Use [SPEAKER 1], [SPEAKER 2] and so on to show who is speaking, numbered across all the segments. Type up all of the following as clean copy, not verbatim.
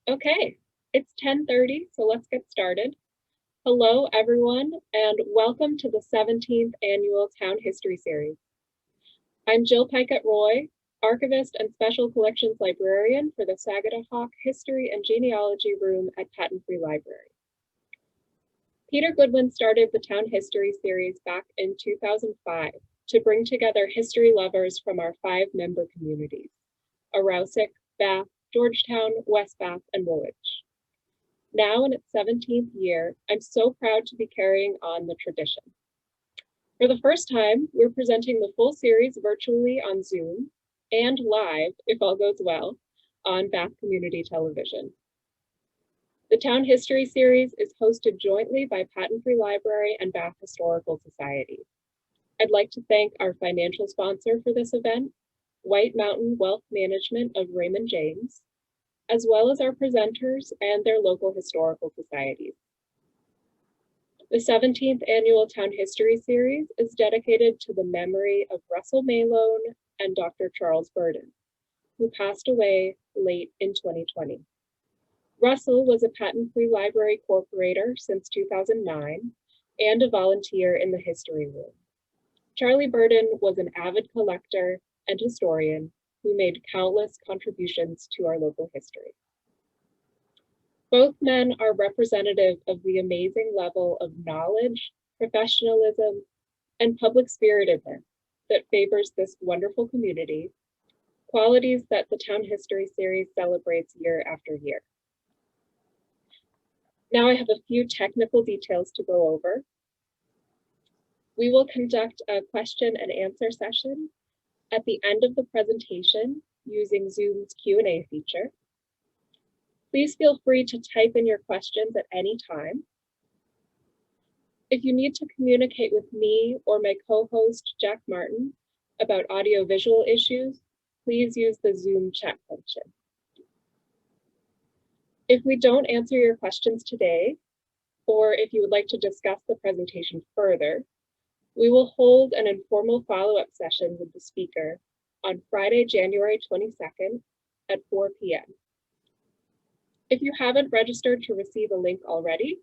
[SPEAKER 1] Okay, it's 10:30, so let's get started. Hello, everyone, and welcome to the 17th Annual Town History Series. I'm Jill Pikett-Roy, Archivist and Special Collections Librarian for the Sagadahoc History and Genealogy Room at Patent Free Library. Peter Goodwin started the Town History Series back in 2005 to bring together history lovers from our 5 member communities: Arousic, Bath, Georgetown, West Bath, and Woolwich. Now in its 17th year, I'm so proud to be carrying on the tradition. For the first time, we're presenting the full series virtually on Zoom and live, if all goes well, on Bath Community Television. The Town History Series is hosted jointly by Patent Free Library and Bath Historical Society. I'd like to thank our financial sponsor for this event, White Mountain Wealth Management of Raymond James, as well as our presenters and their local historical societies. The 17th Annual Town History Series is dedicated to the memory of Russell Malone and Dr. Charles Burden, who passed away late in 2020. Russell was a patent-free library corporator since 2009 and a volunteer in the history room. Charlie Burden was an avid collector and historian who made countless contributions to our local history. Both men are representative of the amazing level of knowledge, professionalism, and public spiritedness that favors this wonderful community, qualities that the Town History Series celebrates year after year. Now I have a few technical details to go over. We will conduct a question and answer session at the end of the presentation using Zoom's Q&A feature. Please feel free to type in your questions at any time. If you need to communicate with me or my co-host, Jack Martin, about audiovisual issues, please use the Zoom chat function. If we don't answer your questions today, or if you would like to discuss the presentation further, we will hold an informal follow-up session with the speaker on Friday, January 22nd at 4 p.m. If you haven't registered to receive a link already,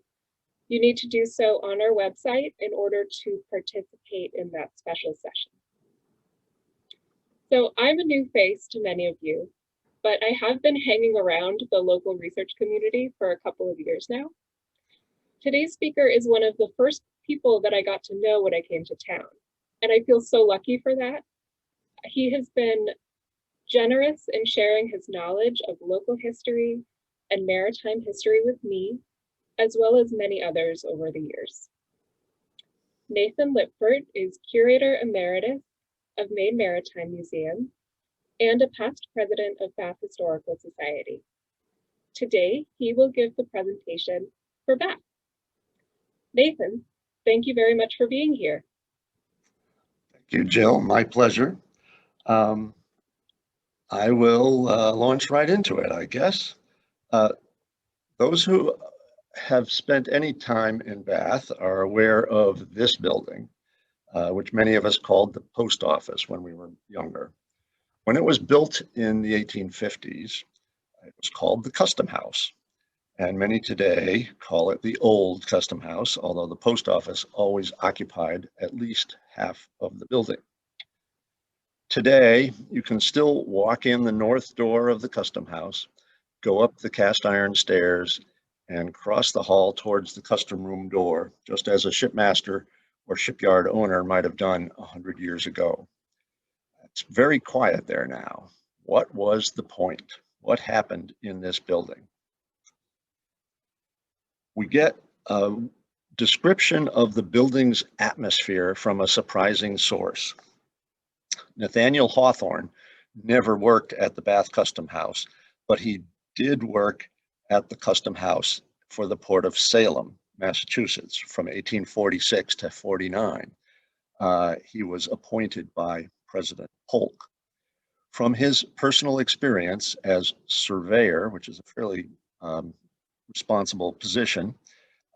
[SPEAKER 1] you need to do so on our website in order to participate in that special session. So I'm a new face to many of you, but I have been hanging around the local research community for a couple of years now. Today's speaker is one of the first people that I got to know when I came to town, and I feel so lucky for that. He has been generous in sharing his knowledge of local history and maritime history with me, as well as many others over the years. Nathan Lipfert is Curator Emeritus of Maine Maritime Museum and a past president of Bath Historical Society. Today, he will give the presentation for Bath. Nathan, thank you very much for being here.
[SPEAKER 2] Thank you, Jill. My pleasure. I will launch right into it, I guess. Those who have spent any time in Bath are aware of this building, which many of us called the post office when we were younger. When it was built in the 1850s, it was called the Custom House. And many today call it the old Custom House, although the post office always occupied at least half of the building. Today, you can still walk in the north door of the Custom House, go up the cast iron stairs, and cross the hall towards the custom room door, just as a shipmaster or shipyard owner might have done 100 years ago. It's very quiet there now. What was the point? What happened in this building? We get a description of the building's atmosphere from a surprising source. Nathaniel Hawthorne never worked at the Bath Custom House, but he did work at the Custom House for the Port of Salem, Massachusetts, from 1846 to 49. He was appointed by President Polk. From his personal experience as surveyor, which is a fairly responsible position,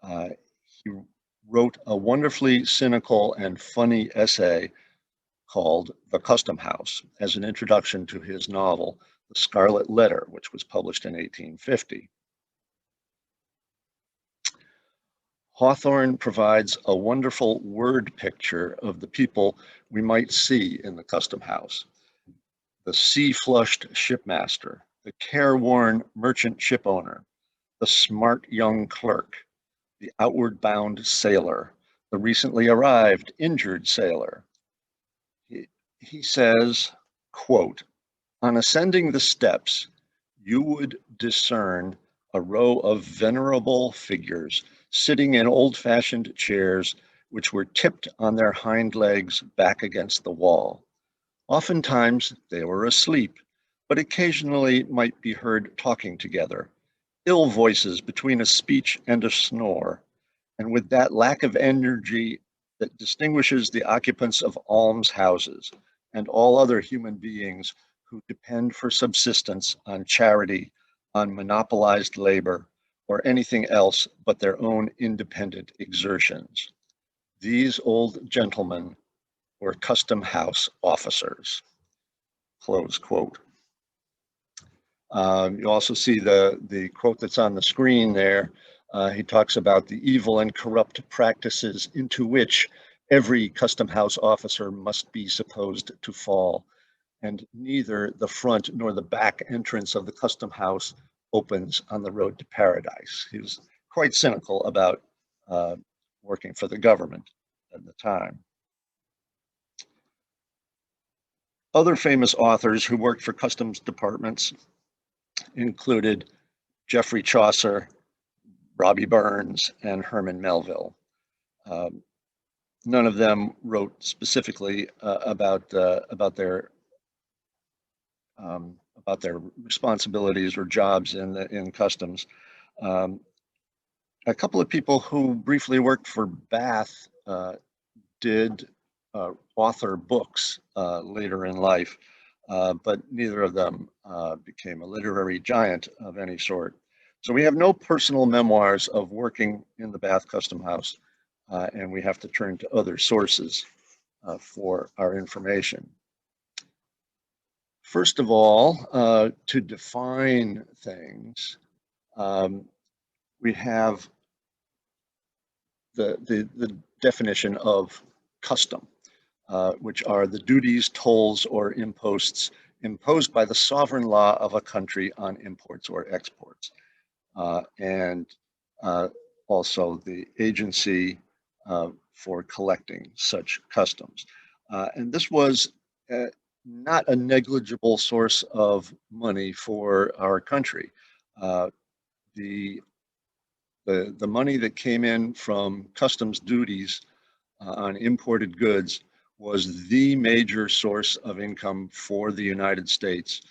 [SPEAKER 2] he wrote a wonderfully cynical and funny essay called The Custom House as an introduction to his novel, The Scarlet Letter, which was published in 1850. Hawthorne provides a wonderful word picture of the people we might see in the custom house. The sea-flushed shipmaster, the careworn merchant shipowner, the smart young clerk, the outward-bound sailor, the recently arrived injured sailor. He says, quote, "On ascending the steps, you would discern a row of venerable figures sitting in old-fashioned chairs which were tipped on their hind legs back against the wall. Oftentimes they were asleep, but occasionally might be heard talking together, ill voices between a speech and a snore, and with that lack of energy that distinguishes the occupants of almshouses and all other human beings who depend for subsistence on charity, on monopolized labor, or anything else but their own independent exertions. These old gentlemen were custom house officers." Close quote. You also see the quote that's on the screen there. He talks about the evil and corrupt practices into which every custom house officer must be supposed to fall, and neither the front nor the back entrance of the custom house opens on the road to paradise. He was quite cynical about working for the government at the time. Other famous authors who worked for customs departments included Geoffrey Chaucer, Robbie Burns, and Herman Melville. None of them wrote specifically about their responsibilities or jobs in customs. A couple of people who briefly worked for Bath did author books later in life, but neither of them became a literary giant of any sort. So we have no personal memoirs of working in the Bath Custom House, and we have to turn to other sources for our information. First of all, to define things, we have the definition of custom, which are the duties, tolls, or imposts imposed by the sovereign law of a country on imports or exports, and also the agency for collecting such customs. And this was not a negligible source of money for our country. The the money that came in from customs duties on imported goods was the major source of income for the United States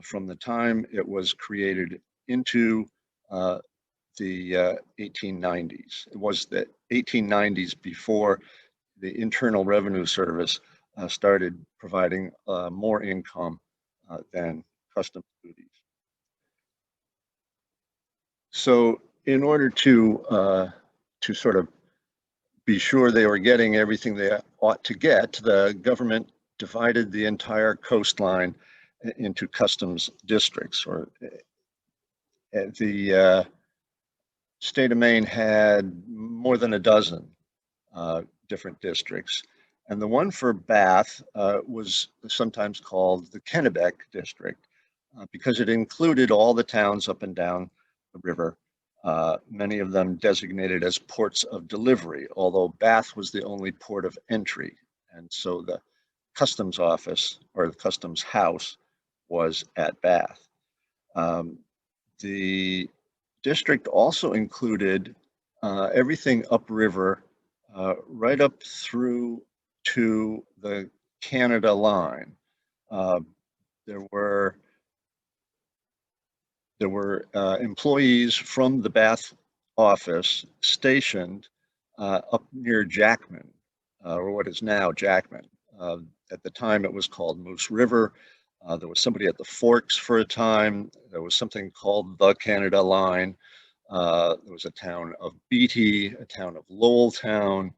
[SPEAKER 2] from the time it was created into the 1890s. It was the 1890s before the Internal Revenue Service started providing more income than customs duties. So in order to sort of be sure they were getting everything they ought to get, the government divided the entire coastline into customs districts. Or the state of Maine had more than a dozen different districts. And the one for Bath was sometimes called the Kennebec district because it included all the towns up and down the river, many of them designated as ports of delivery, although Bath was the only port of entry. And so the customs office or the customs house was at Bath. The district also included everything upriver, right up through to the Canada line. There were employees from the Bath office stationed up near Jackman, or what is now Jackman. At the time, it was called Moose River. There was somebody at the Forks for a time. There was something called the Canada Line. There was a town of Beatty, a town of Lowelltown,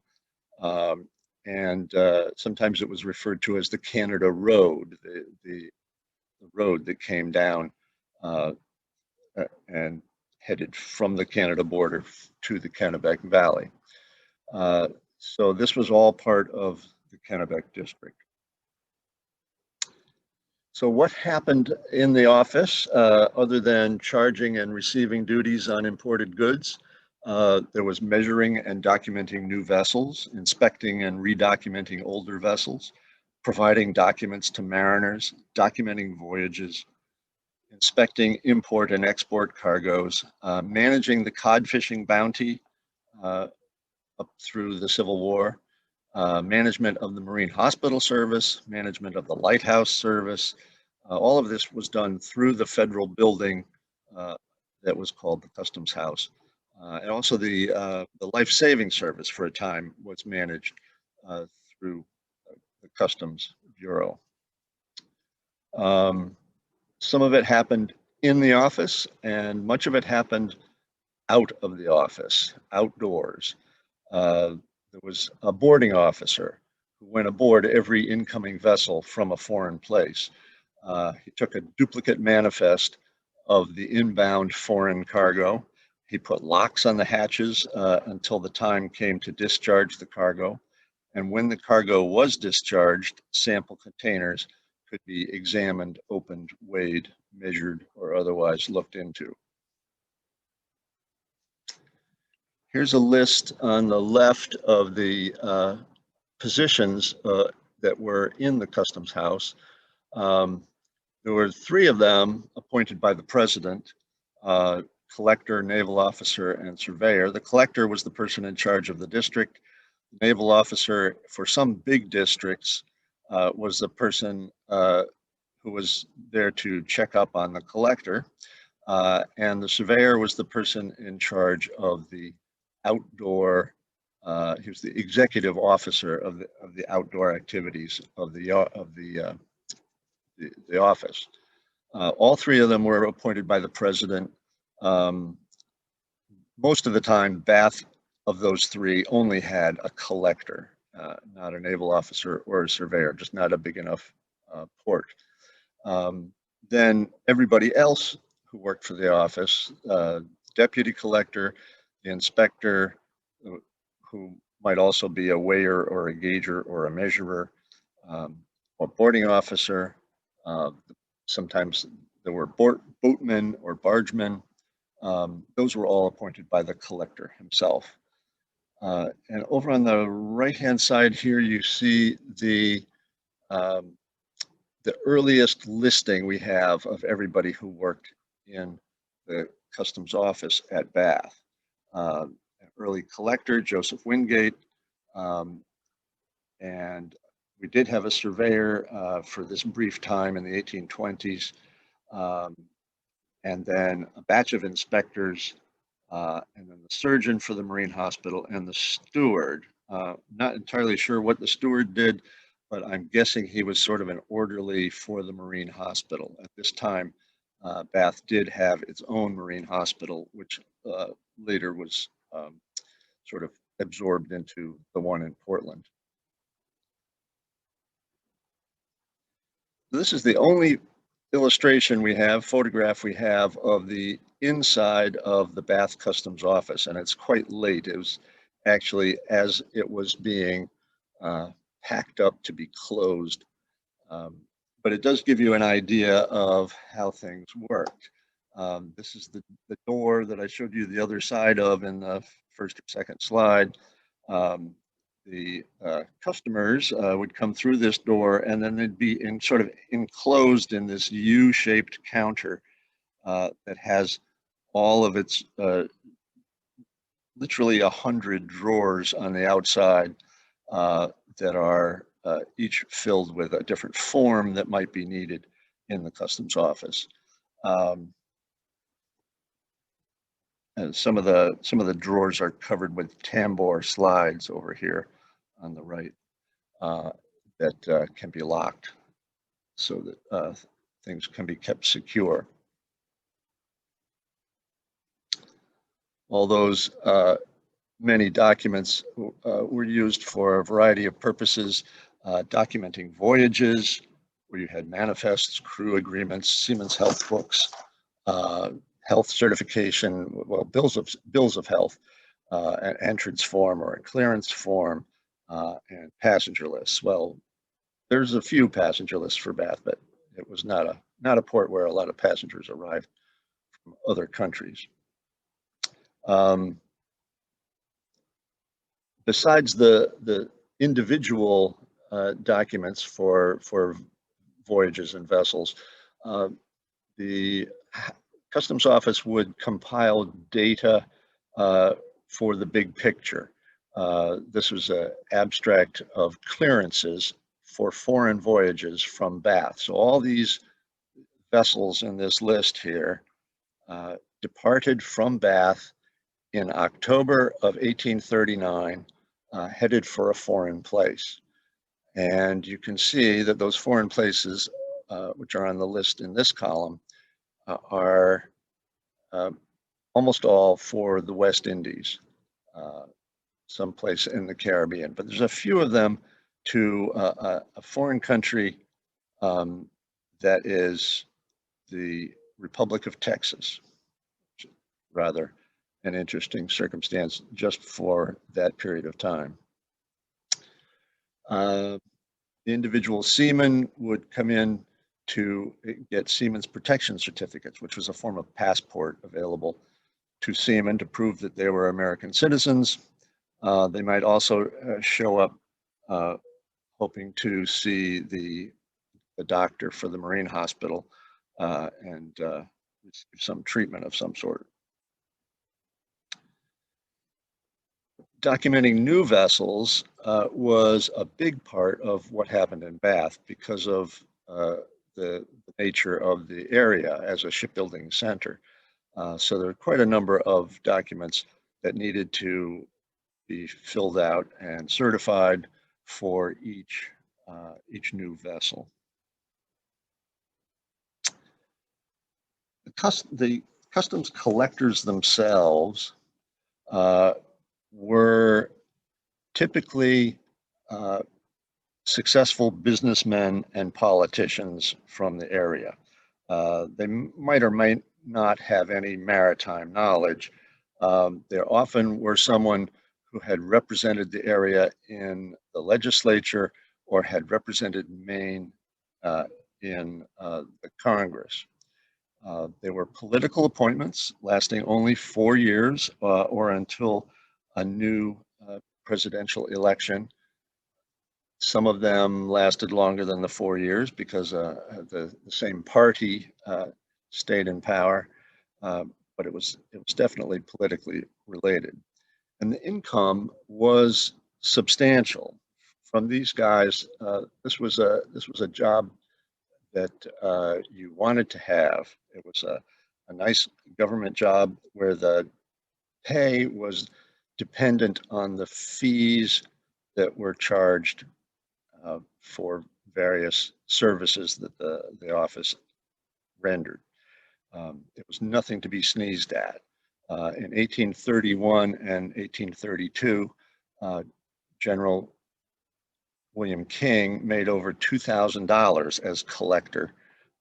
[SPEAKER 2] and sometimes it was referred to as the Canada Road, the road that came down and headed from the Canada border to the Kennebec Valley. So this was all part of the Kennebec district. So what happened in the office, other than charging and receiving duties on imported goods? There was measuring and documenting new vessels, inspecting and redocumenting older vessels, providing documents to mariners, documenting voyages, inspecting import and export cargoes, managing the cod fishing bounty up through the Civil War, management of the Marine Hospital Service, management of the Lighthouse Service. All of this was done through the federal building that was called the Customs House. And also the life-saving service for a time was managed through the Customs Bureau. Some of it happened in the office, and much of it happened out of the office, outdoors. There was a boarding officer who went aboard every incoming vessel from a foreign place. He took a duplicate manifest of the inbound foreign cargo. He put locks on the hatches until the time came to discharge the cargo. And when the cargo was discharged, sample containers could be examined, opened, weighed, measured, or otherwise looked into. Here's a list on the left of the positions that were in the Customs House. There were 3 of them appointed by the president, collector, naval officer, and surveyor. The collector was the person in charge of the district. The naval officer for some big districts was the person who was there to check up on the collector. And the surveyor was the person in charge of the outdoor, he was the executive officer of the outdoor activities of the office. All 3 of them were appointed by the president. Most of the time, Bath of those 3 only had a collector, not a naval officer or a surveyor, just not a big enough port. Then everybody else who worked for the office, deputy collector, the inspector, who might also be a weigher or a gauger or a measurer, or boarding officer. Sometimes there were boatmen or bargemen. Those were all appointed by the collector himself. And over on the right-hand side here, you see the earliest listing we have of everybody who worked in the customs office at Bath. Early collector, Joseph Wingate, and we did have a surveyor for this brief time in the 1820s, and then a batch of inspectors, and then the surgeon for the Marine Hospital and the steward. Not entirely sure what the steward did, but I'm guessing he was sort of an orderly for the Marine Hospital. At this time, Bath did have its own Marine Hospital, which later was sort of absorbed into the one in Portland. This is the only illustration we have, photograph we have of the inside of the Bath Customs Office, and it's quite late. It was actually as it was being packed up to be closed. But it does give you an idea of how things worked. This is the door that I showed you the other side of in the first or second slide. The customers would come through this door, and then they'd be sort of enclosed in this U-shaped counter that has all of its literally 100 drawers on the outside that are each filled with a different form that might be needed in the customs office. And some of the drawers are covered with tambour slides over here on the right that can be locked so that things can be kept secure. All those many documents were used for a variety of purposes, documenting voyages, where you had manifests, crew agreements, seamen's health books, health certification, well, bills of health, an entrance form or a clearance form, and passenger lists. Well, there's a few passenger lists for Bath, but it was not a port where a lot of passengers arrived from other countries. Besides the individual documents for voyages and vessels, the Customs Office would compile data for the big picture. This was an abstract of clearances for foreign voyages from Bath. So all these vessels in this list here departed from Bath in October of 1839, headed for a foreign place. And you can see that those foreign places, which are on the list in this column, are almost all for the West Indies, someplace in the Caribbean. But there's a few of them to a foreign country that is the Republic of Texas. Rather an interesting circumstance just for that period of time. The individual seamen would come in to get seamen's protection certificates, which was a form of passport available to seamen to prove that they were American citizens. They might also show up hoping to see the doctor for the Marine Hospital and receive some treatment of some sort. Documenting new vessels was a big part of what happened in Bath because of the nature of the area as a shipbuilding center. So there are quite a number of documents that needed to be filled out and certified for each new vessel. The customs collectors themselves were typically successful businessmen and politicians from the area. They might or might not have any maritime knowledge. There often were someone who had represented the area in the legislature or had represented Maine in the Congress. They were political appointments lasting only 4 years or until a new presidential election. Some of them lasted longer than the 4 years because the same party stayed in power, but it was definitely politically related. And the income was substantial from these guys. This was a job that you wanted to have. It was a nice government job where the pay was dependent on the fees that were charged for various services that the office rendered. It was nothing to be sneezed at. In 1831 and 1832, General William King made over $2,000 as collector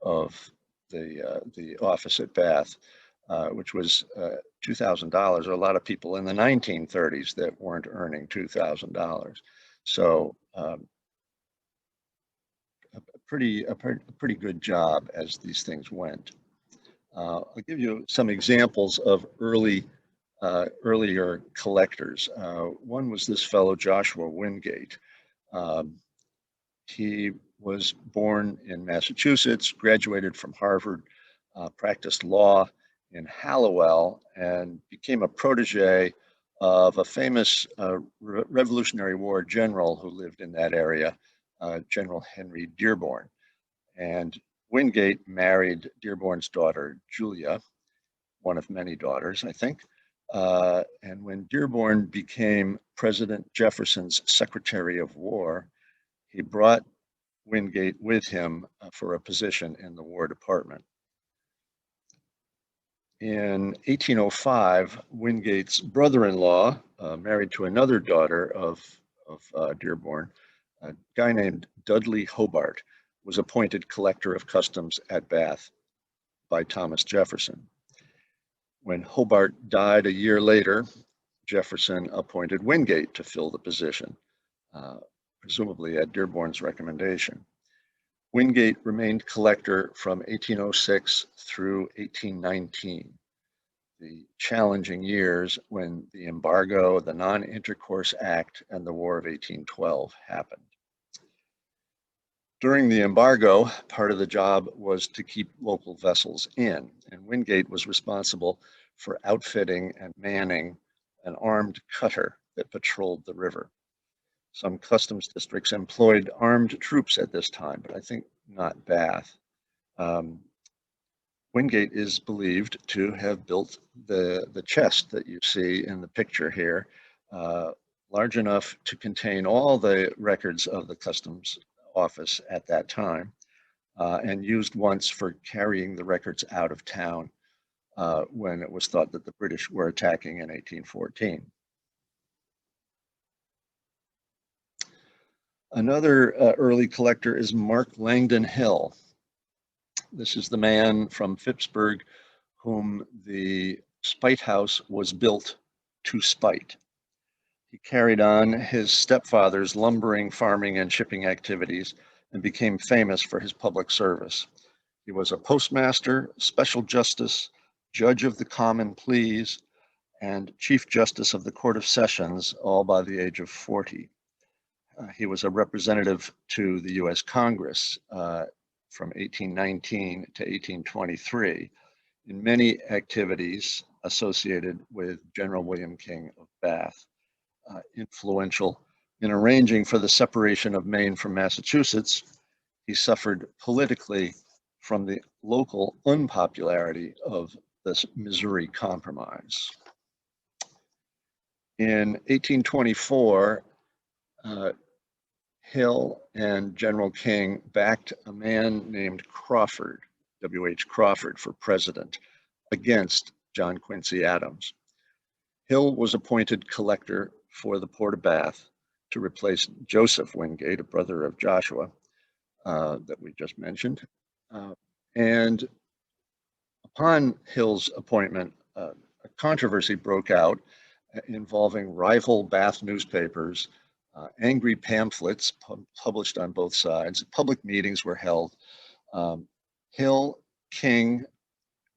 [SPEAKER 2] of the office at Bath, which was $2,000. A lot of people in the 1930s that weren't earning $2,000. So a pretty good job as these things went. I'll give you some examples of earlier collectors. One was this fellow Joshua Wingate. He was born in Massachusetts, graduated from Harvard, practiced law in Hallowell, and became a protege of a famous Revolutionary War general who lived in that area, General Henry Dearborn. And Wingate married Dearborn's daughter, Julia, one of many daughters, I think. And when Dearborn became President Jefferson's Secretary of War, he brought Wingate with him for a position in the War Department. In 1805, Wingate's brother-in-law, married to another daughter of Dearborn, a guy named Dudley Hobart, was appointed collector of customs at Bath by Thomas Jefferson. When Hobart died a year later, Jefferson appointed Wingate to fill the position, presumably at Dearborn's recommendation. Wingate remained collector from 1806 through 1819, the challenging years when the embargo, the Non-Intercourse Act, and the War of 1812 happened. During the embargo, part of the job was to keep local vessels in, and Wingate was responsible for outfitting and manning an armed cutter that patrolled the river. Some customs districts employed armed troops at this time, but I think not Bath. Wingate is believed to have built the chest that you see in the picture here, large enough to contain all the records of the customs office at that time, and used once for carrying the records out of town when it was thought that the British were attacking in 1814. Another early collector is Mark Langdon Hill. This is the man from Phippsburg whom the Spite House was built to spite. He carried on his stepfather's lumbering, farming, and shipping activities and became famous for his public service. He was a postmaster, special justice, judge of the common pleas, and chief justice of the Court of Sessions, all by the age of 40. He was a representative to the U.S. Congress from 1819 to 1823 in many activities associated with General William King of Bath. Influential in arranging for the separation of Maine from Massachusetts, he suffered politically from the local unpopularity of the Missouri Compromise. In 1824, Hill and General King backed a man named Crawford, W.H. Crawford, for president against John Quincy Adams. Hill was appointed collector for the Port of Bath to replace Joseph Wingate, a brother of Joshua that we just mentioned. And upon Hill's appointment, a controversy broke out involving rival Bath newspapers. Angry pamphlets published on both sides. Public meetings were held. Hill, King,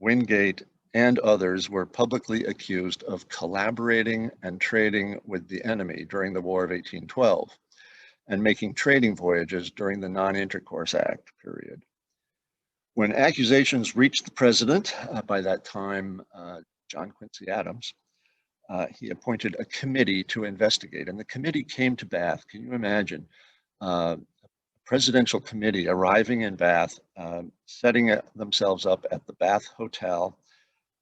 [SPEAKER 2] Wingate, and others were publicly accused of collaborating and trading with the enemy during the War of 1812 and making trading voyages during the Non-Intercourse Act period. When accusations reached the president, by that time John Quincy Adams, he appointed a committee to investigate, and the committee came to Bath. Can you imagine a presidential committee arriving in Bath, setting themselves up at the Bath Hotel,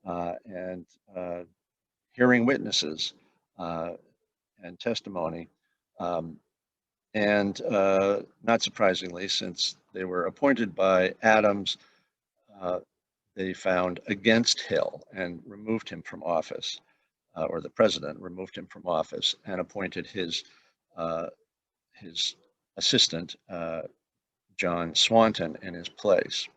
[SPEAKER 2] and hearing witnesses and testimony. And not surprisingly, since they were appointed by Adams, they found against Hill and removed him from office, or the president removed him from office and appointed his assistant, John Swanton, in his place.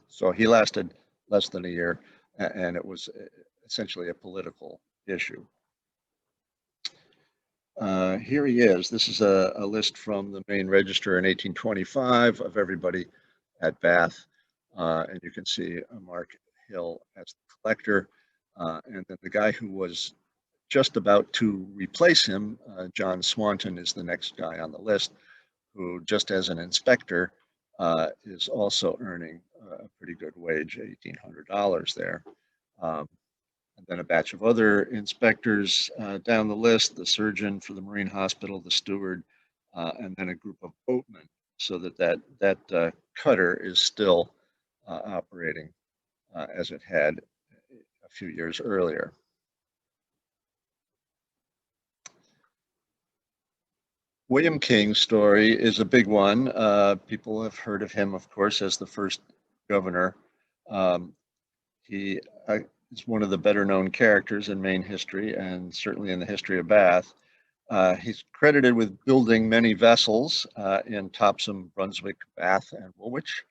[SPEAKER 2] So he lasted less than a year, and it was essentially a political issue. Here he is. This is a list from the Maine Register in 1825 of everybody at Bath, and you can see Mark Hill as the collector, and then the guy who was just about to replace him, John Swanton, is the next guy on the list, who just as an inspector is also earning a pretty good wage, $1,800 there. And then a batch of other inspectors down the list, the surgeon for the Marine Hospital, the steward, and then a group of boatmen, so that cutter is still operating as it had a few years earlier. William King's story is a big one. People have heard of him, of course, as the first governor. He is one of the better known characters in Maine history and certainly in the history of Bath. He's credited with building many vessels in Topsham, Brunswick, Bath, and Woolwich.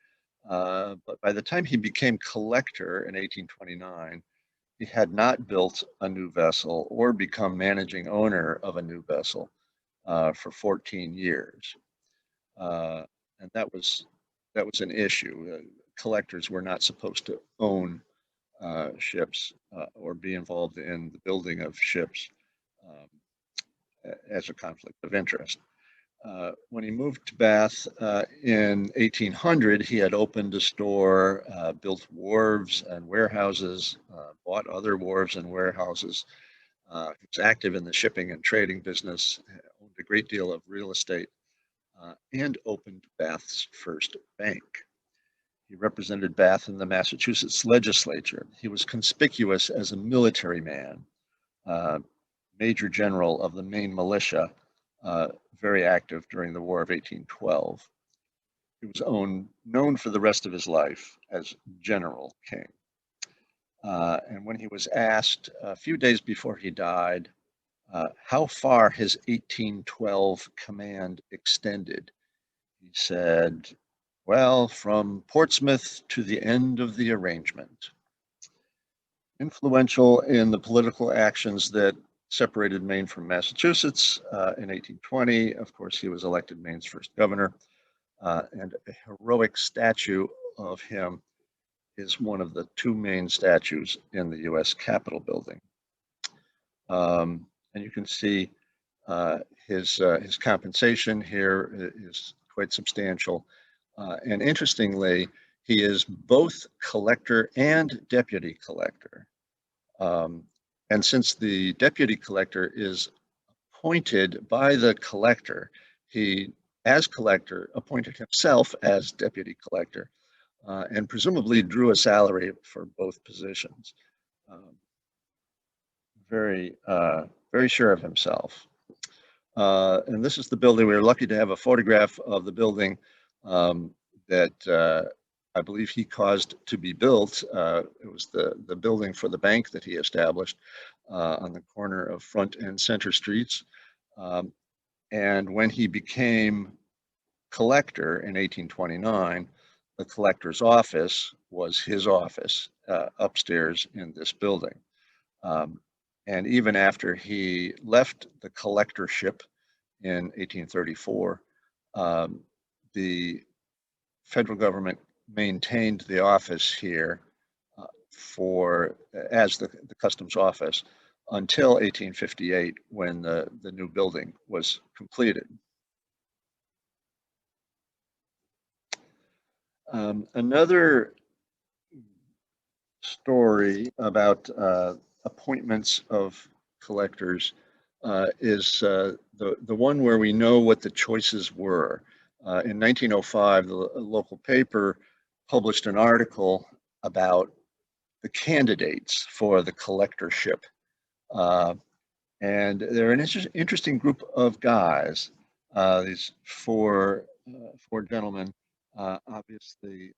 [SPEAKER 2] But by the time he became collector in 1829, he had not built a new vessel or become managing owner of a new vessel for 14 years. Uh, and that was an issue. Collectors were not supposed to own ships or be involved in the building of ships um, as a conflict of interest. When he moved to Bath in 1800, he had opened a store, built wharves and warehouses, bought other wharves and warehouses. He was active in the shipping and trading business, owned a great deal of real estate, and opened Bath's first bank. He represented Bath in the Massachusetts legislature. He was conspicuous as a military man, uh, Major General of the Maine Militia, very active during the War of 1812. He was known for the rest of his life as General King. And when he was asked a few days before he died how far his 1812 command extended, he said, well, from Portsmouth to the end of the arrangement. Influential in the political actions that separated Maine from Massachusetts in 1820. Of course, he was elected Maine's first governor, and a heroic statue of him is one of the two main statues in the U.S. Capitol building. And you can see his compensation here is quite substantial. And interestingly, he is both collector and deputy collector. And since the deputy collector is appointed by the collector, he, as collector, appointed himself as deputy collector and presumably drew a salary for both positions. Very, very sure of himself. And this is the building. We were lucky to have a photograph of the building that I believe he caused to be built. It was the building for the bank that he established on the corner of Front and Center Streets. And when he became collector in 1829, the collector's office was his office upstairs in this building. And even after he left the collectorship in 1834, the federal government maintained the office here as the customs office until 1858, when the new building was completed. Another story about appointments of collectors is the one where we know what the choices were. In 1905, the local paper published an article about the candidates for the collectorship. And they're an interesting group of guys. These four gentlemen, obviously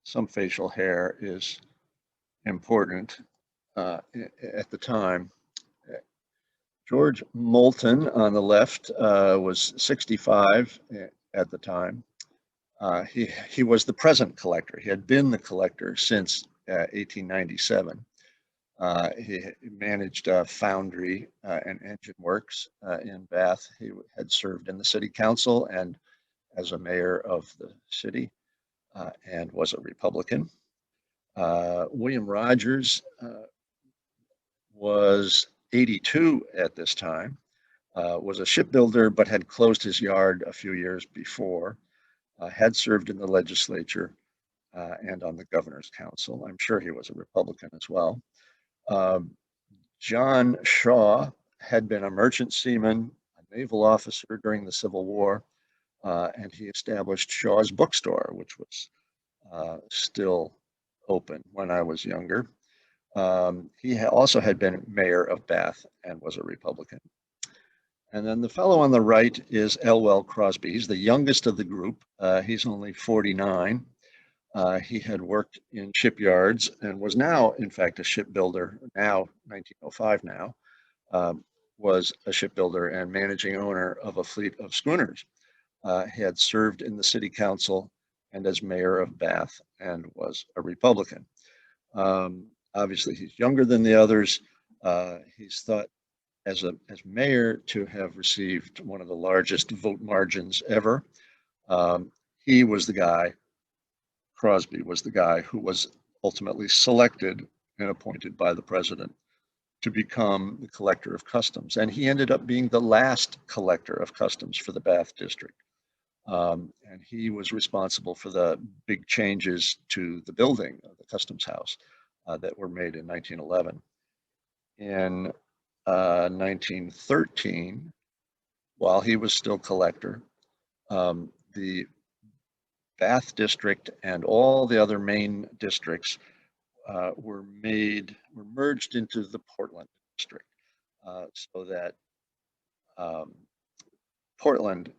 [SPEAKER 2] some facial hair is important at the time. George Moulton on the left was 65 at the time. He was the present collector. He had been the collector since 1897. He managed a foundry and engine works in Bath. He had served in the city council and as a mayor of the city and was a Republican. William Rogers was 82 at this time, was a shipbuilder, but had closed his yard a few years before, had served in the legislature and on the governor's council. I'm sure he was a Republican as well. John Shaw had been a merchant seaman, a naval officer during the Civil War, and he established Shaw's Bookstore, which was still open when I was younger. He also had been mayor of Bath and was a Republican. And then the fellow on the right is Elwell Crosby. He's the youngest of the group. He's only 49. He had worked in shipyards and was now, in fact, a shipbuilder. Now, 1905 now, was a shipbuilder and managing owner of a fleet of schooners. He had served in the city council and as mayor of Bath, and was a Republican. Obviously, he's younger than the others. He's thought as mayor to have received one of the largest vote margins ever. He was the guy, Crosby was the guy who was ultimately selected and appointed by the president to become the collector of customs. And he ended up being the last collector of customs for the Bath district. And he was responsible for the big changes to the building of the customs house that were made in 1911. In 1913, while he was still collector, the Bath district and all the other main districts were merged into the Portland district, so that Portland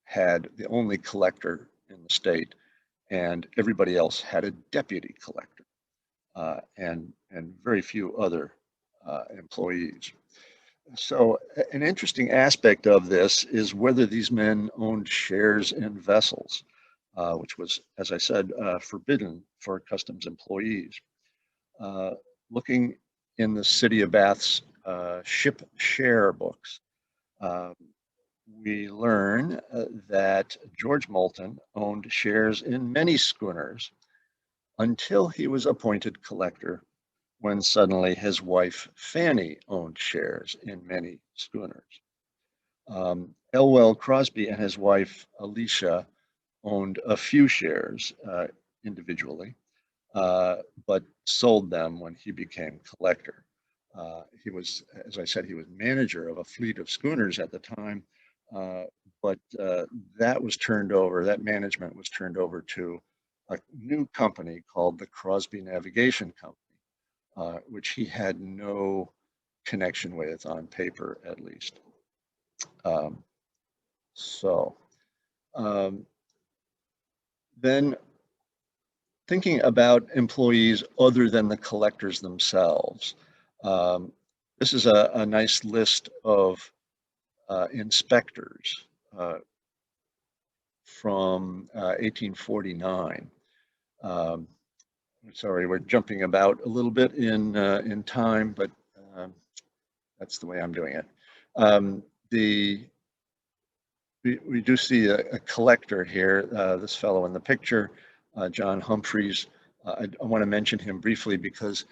[SPEAKER 2] had the only collector in the state, and everybody else had a deputy collector, and very few other employees. So an interesting aspect of this is whether these men owned shares in vessels, which was, as I said, forbidden for customs employees. Looking in the city of Bath's ship share books, uh, we learn that George Moulton owned shares in many schooners until he was appointed collector, when suddenly his wife Fanny owned shares in many schooners. Elwell Crosby and his wife Alicia owned a few shares individually, but sold them when he became collector. He was, as I said, he was manager of a fleet of schooners at the time, uh, but that was turned over, that management was turned over to a new company called the Crosby Navigation Company, which he had no connection with on paper, at least. Um, so um, then thinking about employees other than the collectors themselves, um, this is a nice list of inspectors from 1849. Um, sorry, we're jumping about a little bit in time, but um, that's the way I'm doing it. The we do see a collector here, this fellow in the picture, John Humphreys. I want to mention him briefly because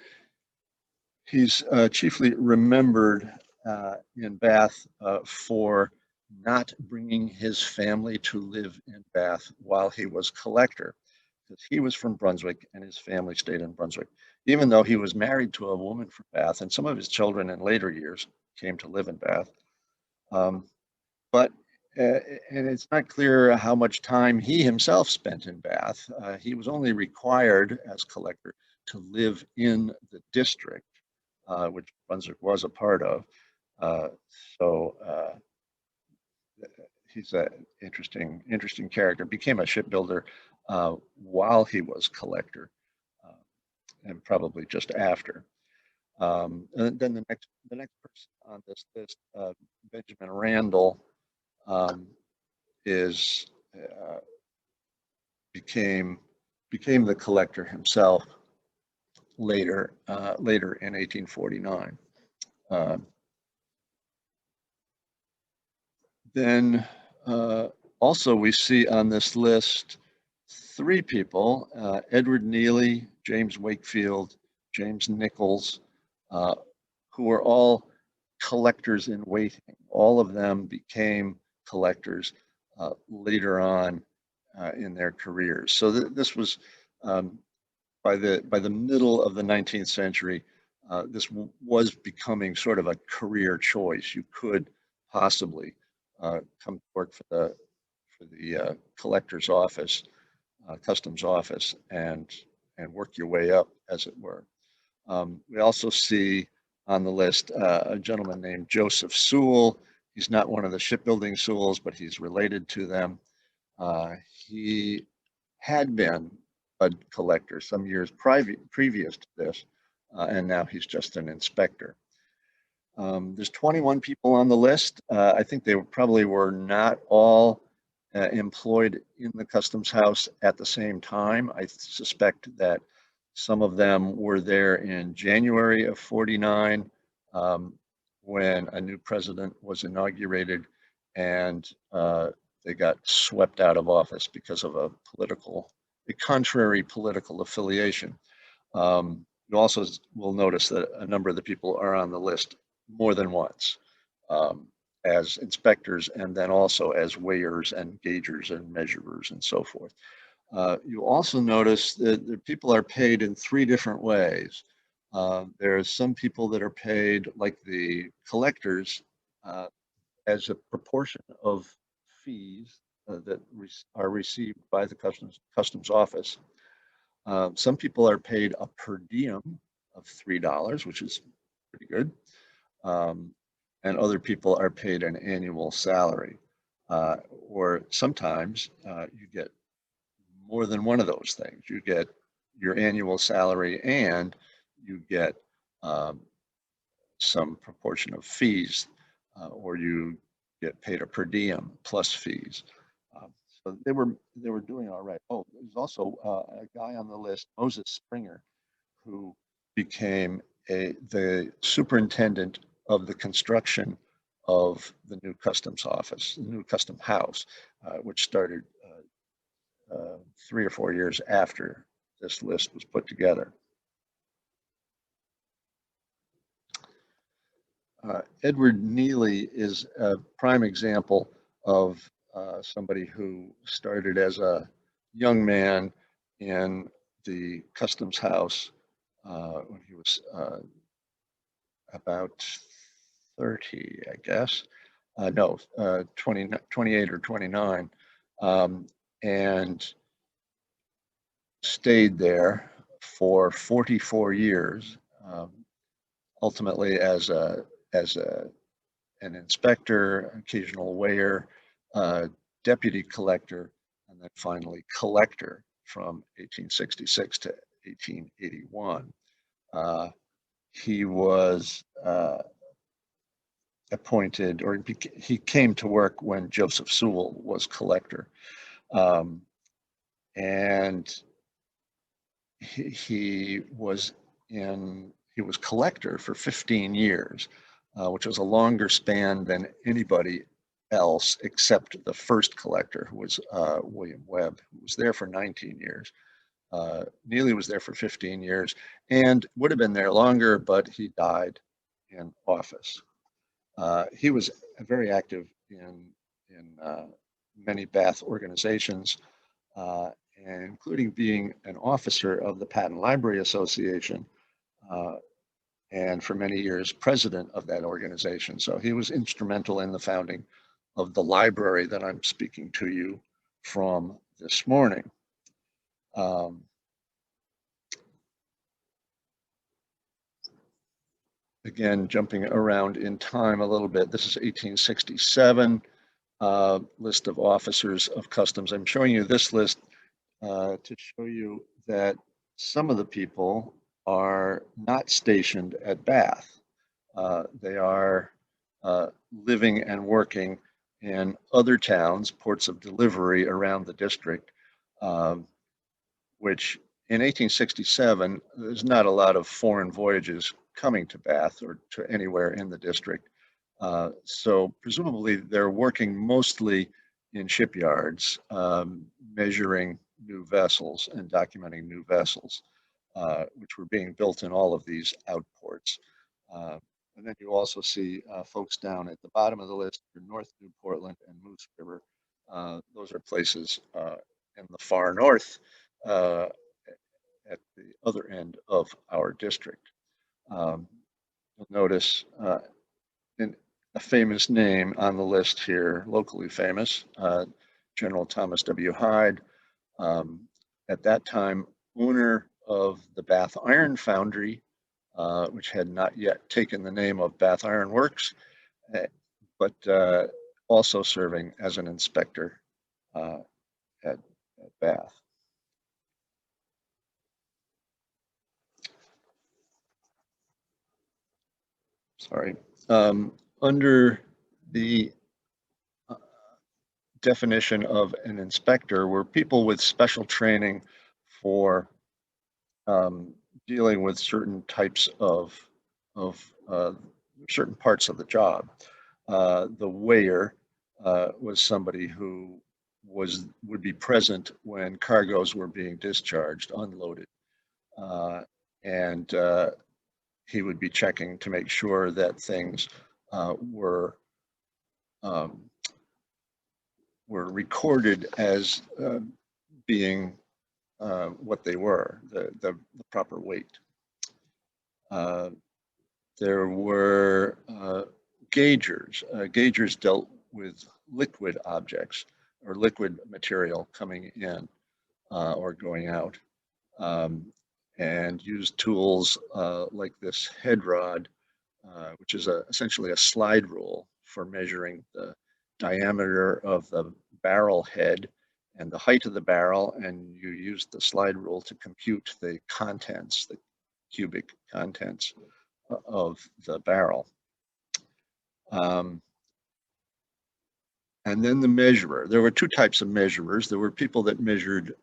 [SPEAKER 2] he's chiefly remembered in Bath for not bringing his family to live in Bath while he was collector, because he was from Brunswick and his family stayed in Brunswick, even though he was married to a woman from Bath, and some of his children in later years came to live in Bath. Um, but and it's not clear how much time he himself spent in Bath. He was only required as collector to live in the district, which Brunswick was a part of. Uh, so he's an interesting character. Became a shipbuilder while he was collector, uh, and probably just after. And then the next person on this list, Benjamin Randall, um, is became the collector himself later in 1849. Then also we see on this list three people, Edward Neely, James Wakefield, James Nichols, uh, who were all collectors in waiting. All of them became collectors later on in their careers. So this was um, by the middle of the 19th century, this was becoming sort of a career choice. You could possibly come to work for the collector's office, customs office, and work your way up, as it were. We also see on the list a gentleman named Joseph Sewell. He's not one of the shipbuilding Sewells, but he's related to them. He had been a collector some years previous to this, and now he's just an inspector. There's 21 people on the list. I think they probably were not all employed in the Customs House at the same time. I suspect that some of them were there in January of 49 when a new president was inaugurated, and they got swept out of office because of a contrary political affiliation. You also will notice that a number of the people are on the list more than once. As inspectors and then also as weighers and gaugers and measurers and so forth. You also notice that the people are paid in three different ways. There's some people that are paid, like the collectors, as a proportion of fees that are received by the customs office. Some people are paid a per diem of $3, which is pretty good. And other people are paid an annual salary. Or sometimes you get more than one of those things. You get your annual salary and you get some proportion of fees, or you get paid a per diem plus fees. So they were doing all right. Oh, there's also a guy on the list, Moses Springer, who became the superintendent of the construction of the new customs office, the new custom house, which started 3 or 4 years after this list was put together. Edward Neely is a prime example of somebody who started as a young man in the customs house when he was about 30, I guess. No, 28 or 29, and stayed there for 44 years, ultimately as an inspector, occasional weigher, deputy collector, and then finally collector from 1866 to 1881. He was appointed, or he came to work when Joseph Sewall was collector. And he was collector for 15 years, which was a longer span than anybody else except the first collector, who was William Webb, who was there for 19 years. Neely was there for 15 years and would have been there longer, but he died in office. He was very active in many Bath organizations, including being an officer of the Patent Library Association, and for many years president of that organization. So he was instrumental in the founding of the library that I'm speaking to you from this morning. Again, jumping around in time a little bit, this is 1867, list of officers of customs. I'm showing you this list to show you that some of the people are not stationed at Bath. They are living and working in other towns, ports of delivery around the district, which in 1867, there's not a lot of foreign voyages coming to Bath or to anywhere in the district. So presumably they're working mostly in shipyards, measuring new vessels and documenting new vessels, which were being built in all of these outports. And then you also see folks down at the bottom of the list, North New Portland and Moose River. Those are places in the far north at the other end of our district. You'll notice in a famous name on the list here, locally famous, General Thomas W. Hyde, at that time owner of the Bath Iron Foundry, which had not yet taken the name of Bath Iron Works, but also serving as an inspector at Bath. Sorry. Under the definition of an inspector were people with special training for dealing with certain types of certain parts of the job. The weigher was somebody who would be present when cargoes were being discharged, unloaded, and he would be checking to make sure that things were um, were recorded as being what they were, the proper weight. There were gaugers. Gaugers dealt with liquid objects or liquid material coming in or going out, and used tools like this head rod, which is essentially a slide rule for measuring the diameter of the barrel head and the height of the barrel, and you use the slide rule to compute the contents, the cubic contents of the barrel. And then the measurer. There were two types of measurers. There were people that measured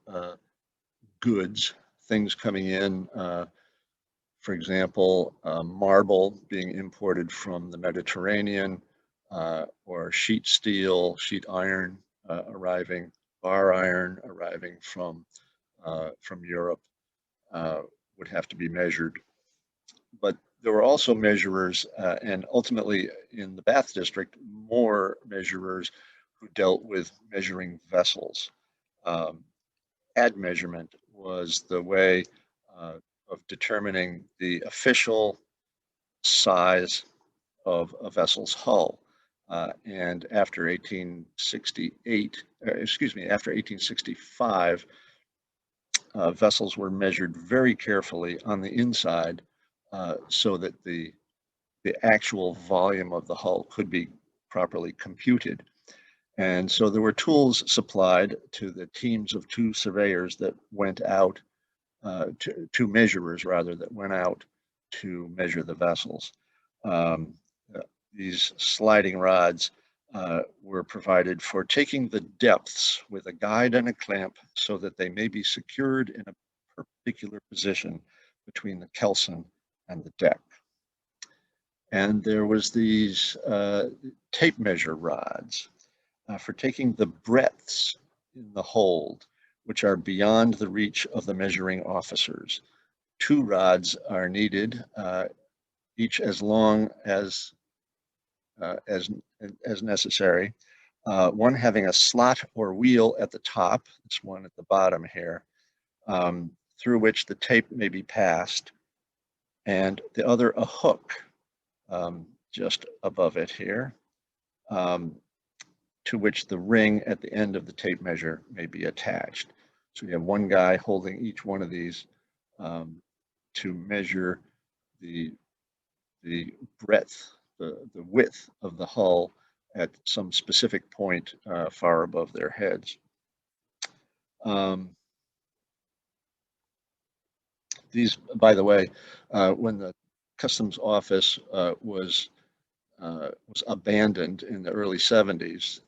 [SPEAKER 2] goods, things coming in, for example, marble being imported from the Mediterranean, or sheet steel, sheet iron arriving, bar iron arriving from Europe, would have to be measured. But there were also measurers, and ultimately in the Bath district, more measurers who dealt with measuring vessels. Ad measurement was the way of determining the official size of a vessel's hull. And after 1868, after 1865, vessels were measured very carefully on the inside so that the actual volume of the hull could be properly computed. And so there were tools supplied to the teams of two surveyors that went out, two measurers rather, that went out to measure the vessels. These sliding rods were provided for taking the depths with a guide and a clamp so that they may be secured in a perpendicular position between the kelson and the deck. And there was these tape measure rods for taking the breadths in the hold, which are beyond the reach of the measuring officers. Two rods are needed, each as long as necessary. One having a slot or wheel at the top, this one at the bottom here, through which the tape may be passed, and the other a hook just above it here, to which the ring at the end of the tape measure may be attached. So you have one guy holding each one of these to measure the breadth, the width of the hull at some specific point far above their heads. These, by the way, when the customs office was abandoned in the early 70s,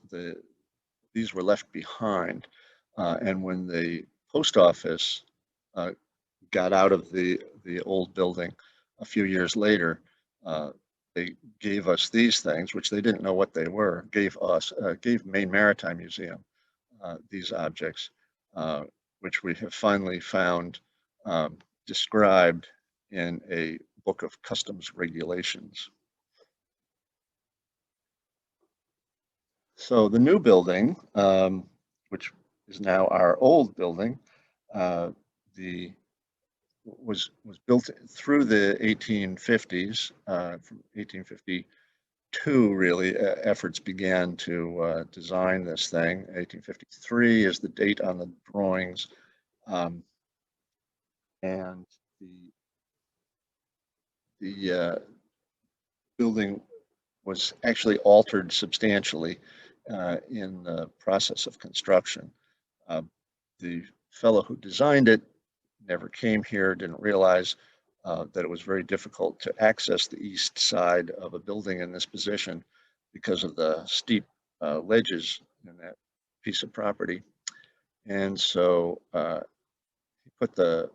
[SPEAKER 2] these were left behind. And when the post office got out of the old building a few years later, they gave us these things, which they didn't know what they were, gave Maine Maritime Museum these objects, which we have finally found described in a book of customs regulations. So the new building, which is now our old building, was built through the 1850s. From 1852, really, efforts began to design this thing. 1853 is the date on the drawings, and the building was actually altered substantially in the process of construction. The fellow who designed it never came here, didn't realize that it was very difficult to access the east side of a building in this position because of the steep ledges in that piece of property. And so he put the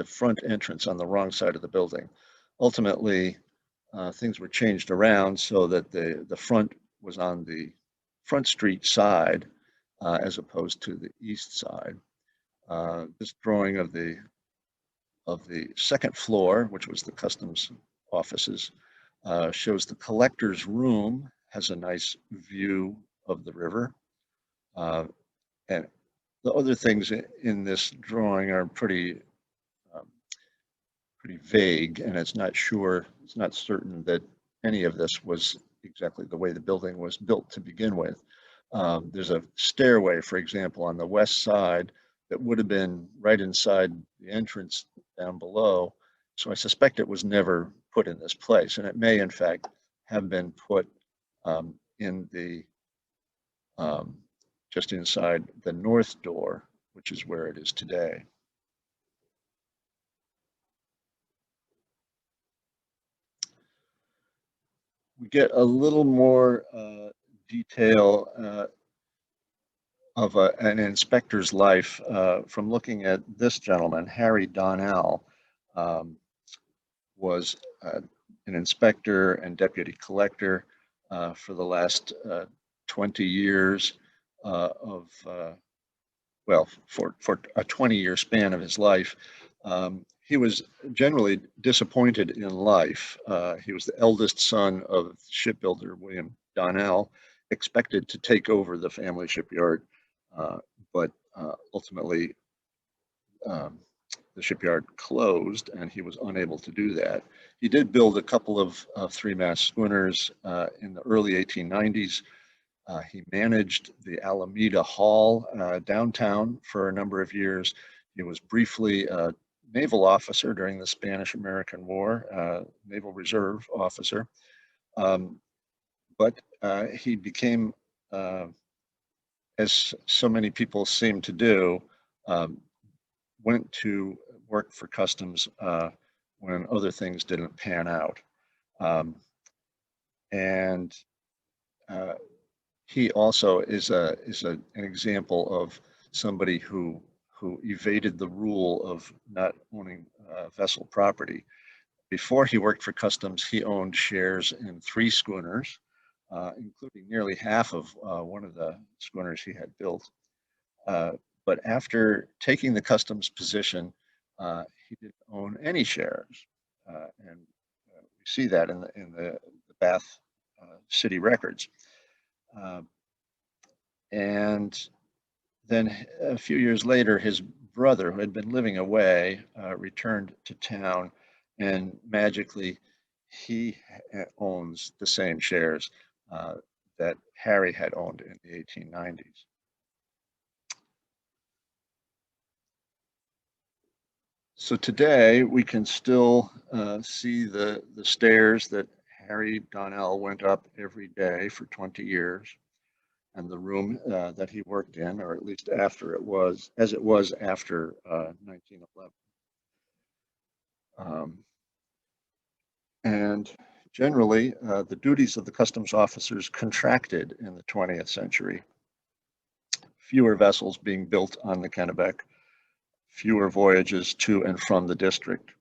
[SPEAKER 2] front entrance on the wrong side of the building. Ultimately, things were changed around so that the front was on the front street side as opposed to the east side. This drawing of the second floor, which was the customs offices, shows the collector's room has a nice view of the river. And the other things in this drawing are pretty vague, and it's not certain that any of this was exactly the way the building was built to begin with. There's a stairway, for example, on the west side that would have been right inside the entrance down below. So I suspect it was never put in this place, and it may in fact have been put in the just inside the north door, which is where it is today. We get a little more detail of an inspector's life from looking at this gentleman. Harry Donnell was an inspector and deputy collector for the last 20 years for a 20-year span of his life. He was generally disappointed in life. He was the eldest son of shipbuilder William Donnell, expected to take over the family shipyard, but ultimately the shipyard closed and he was unable to do that. He did build a couple of three-mast schooners in the early 1890s. He managed the Alameda Hall downtown for a number of years. He was briefly a naval officer during the Spanish-American War, Naval Reserve officer. But he became, as so many people seem to do, went to work for customs when other things didn't pan out. And he also is an example of somebody who evaded the rule of not owning vessel property. Before he worked for customs, he owned shares in 3 schooners, including nearly half of one of the schooners he had built. But after taking the customs position, he didn't own any shares, and we see that in the Bath city records. And then a few years later, his brother, who had been living away, returned to town, and magically he owns the same shares that Harry had owned in the 1890s. So today we can still see the stairs that Harry Donnell went up every day for 20 years, and the room that he worked in, or at least after it was, as it was after 1911. And generally, the duties of the customs officers contracted in the 20th century. Fewer vessels being built on the Kennebec, fewer voyages to and from the district.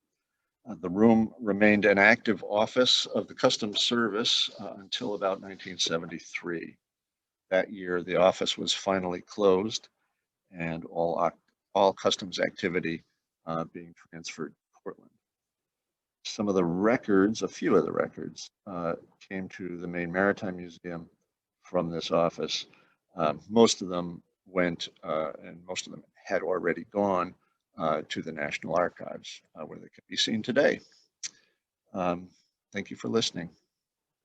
[SPEAKER 2] The room remained an active office of the Customs Service until about 1973. That year, the office was finally closed and all customs activity being transferred to Portland. Some of the records, a few of the records, came to the Maine Maritime Museum from this office. Most of them went, and most of them had already gone to the National Archives, where they can be seen today. Thank you for listening.